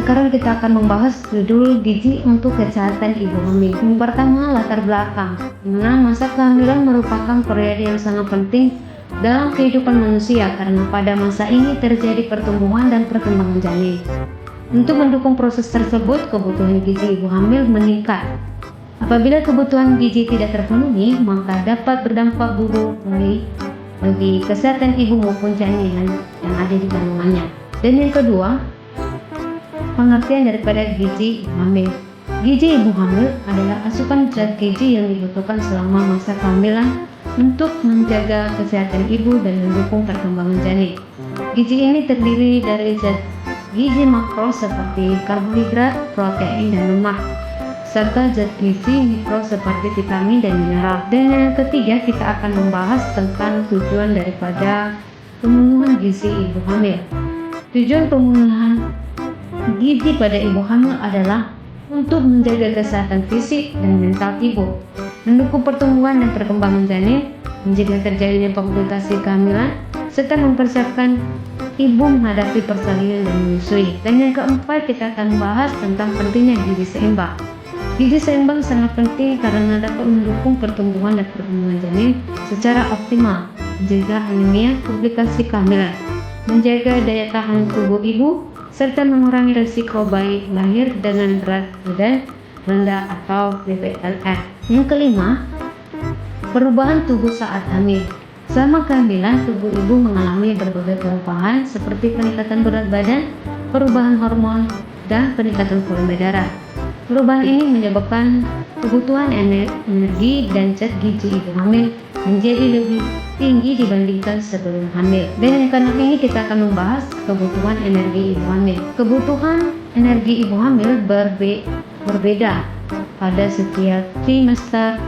Sekarang kita akan membahas judul gizi untuk kesehatan ibu hamil. Yang pertama, latar belakang, di mana masa kehamilan merupakan periode yang sangat penting dalam kehidupan manusia karena pada masa ini terjadi pertumbuhan dan perkembangan janin. Untuk mendukung proses tersebut, kebutuhan gizi ibu hamil meningkat. Apabila kebutuhan gizi tidak terpenuhi, maka dapat berdampak buruk bagi kesehatan ibu maupun janin yang ada di kandungannya. Dan yang kedua, pengertian daripada gizi ibu hamil. Gizi ibu hamil adalah asupan zat gizi yang dibutuhkan selama masa kehamilan untuk menjaga kesehatan ibu dan mendukung perkembangan janin. Gizi ini terdiri dari zat gizi makro seperti karbohidrat, protein, dan lemak, serta zat gizi mikro seperti vitamin dan mineral. Dan yang ketiga, kita akan membahas tentang tujuan daripada pemenuhan gizi ibu hamil. Tujuan pemenuhan gizi pada ibu hamil adalah untuk menjaga kesehatan fisik dan mental ibu, mendukung pertumbuhan dan perkembangan janin, mencegah terjadinya komplikasi kehamilan, serta mempersiapkan ibu menghadapi persalinan dan menyusui. Dan yang keempat, kita akan membahas tentang pentingnya gizi seimbang. Gizi seimbang sangat penting karena dapat mendukung pertumbuhan dan perkembangan janin secara optimal, mencegah anemia, komplikasi kehamilan, menjaga daya tahan tubuh ibu, serta mengurangi risiko bayi lahir dengan berat badan rendah atau BBLR. Yang kelima, perubahan tubuh saat hamil. Selama kehamilan, tubuh ibu mengalami berbagai perubahan seperti peningkatan berat badan, perubahan hormon, dan peningkatan volume darah. Perubahan ini menyebabkan kebutuhan energi dan zat gizi ibu hamil menjadi lebih tinggi dibandingkan sebelum hamil. Dan karena ini kita akan membahas kebutuhan energi ibu hamil. Kebutuhan energi ibu hamil berbeda pada setiap trimester.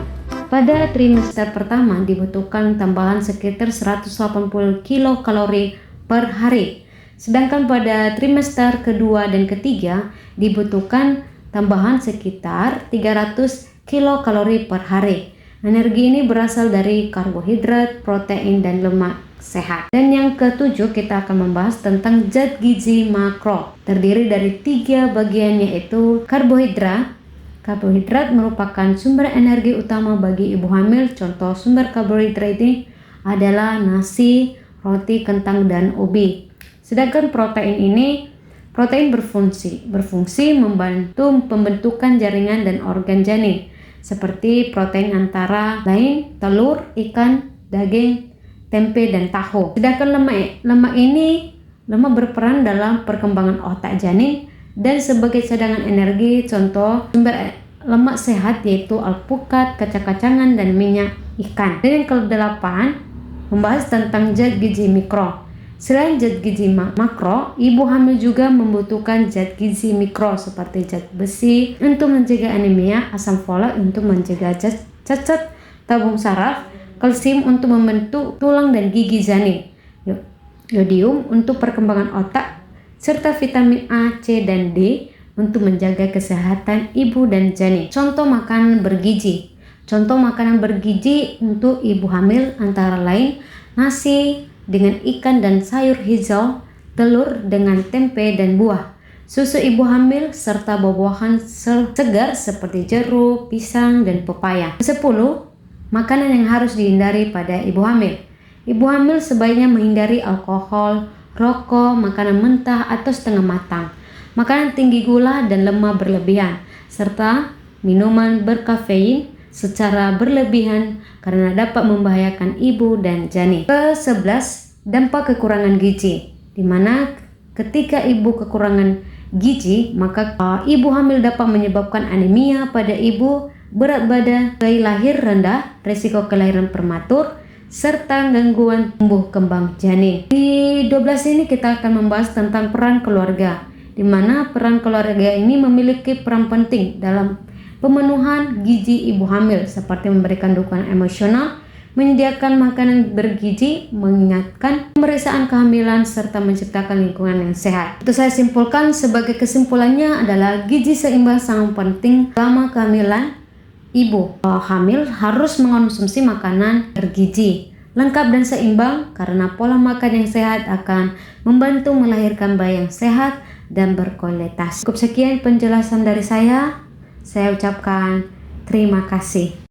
Pada trimester pertama dibutuhkan tambahan sekitar 180 kilokalori per hari. Sedangkan pada trimester kedua dan ketiga dibutuhkan tambahan sekitar 300 kilokalori per hari. Energi ini berasal dari karbohidrat, protein, dan lemak sehat. Dan yang ketujuh, kita akan membahas tentang zat gizi makro. Terdiri dari 3 bagian, yaitu karbohidrat. Karbohidrat merupakan sumber energi utama bagi ibu hamil. Contoh sumber karbohidrat ini adalah nasi, roti, kentang, dan ubi. Sedangkan protein berfungsi membantu pembentukan jaringan dan organ janin, seperti protein antara lain telur, ikan, daging, tempe, dan tahu. Sedangkan lemak berperan dalam perkembangan otak janin dan sebagai cadangan energi. Contoh sumber lemak sehat yaitu alpukat, kacang-kacangan, dan minyak ikan. Dan yang ke-8, membahas tentang zat gizi mikro. Selain zat gizi makro, ibu hamil juga membutuhkan zat gizi mikro seperti zat besi untuk mencegah anemia, asam folat untuk mencegah cacat tabung saraf, kalsium untuk membentuk tulang dan gigi janin, yodium untuk perkembangan otak, serta vitamin A, C, dan D untuk menjaga kesehatan ibu dan janin. Contoh makanan bergizi. Contoh makanan bergizi untuk ibu hamil antara lain nasi dengan ikan dan sayur hijau, telur dengan tempe dan buah, susu ibu hamil, serta buah-buahan segar seperti jeruk, pisang, dan pepaya. 10. Makanan yang harus dihindari pada ibu hamil. Ibu hamil sebaiknya menghindari alkohol, rokok, makanan mentah atau setengah matang, makanan tinggi gula dan lemak berlebihan, serta minuman berkafein secara berlebihan karena dapat membahayakan ibu dan janin. Ke-11, dampak kekurangan gizi, di mana ketika ibu kekurangan gizi, maka ibu hamil dapat menyebabkan anemia pada ibu, berat badan, bayi lahir rendah, risiko kelahiran prematur, serta gangguan tumbuh kembang janin. Di 12 ini kita akan membahas tentang peran keluarga, di mana peran keluarga ini memiliki peran penting dalam pemenuhan gizi ibu hamil, seperti memberikan dukungan emosional, menyediakan makanan bergizi, mengingatkan pemeriksaan kehamilan, serta menciptakan lingkungan yang sehat. Itu saya simpulkan, sebagai kesimpulannya adalah gizi seimbang sangat penting selama kehamilan. Ibu hamil harus mengonsumsi makanan bergizi, lengkap dan seimbang karena pola makan yang sehat akan membantu melahirkan bayi yang sehat dan berkualitas. Cukup sekian penjelasan dari saya ucapkan terima kasih.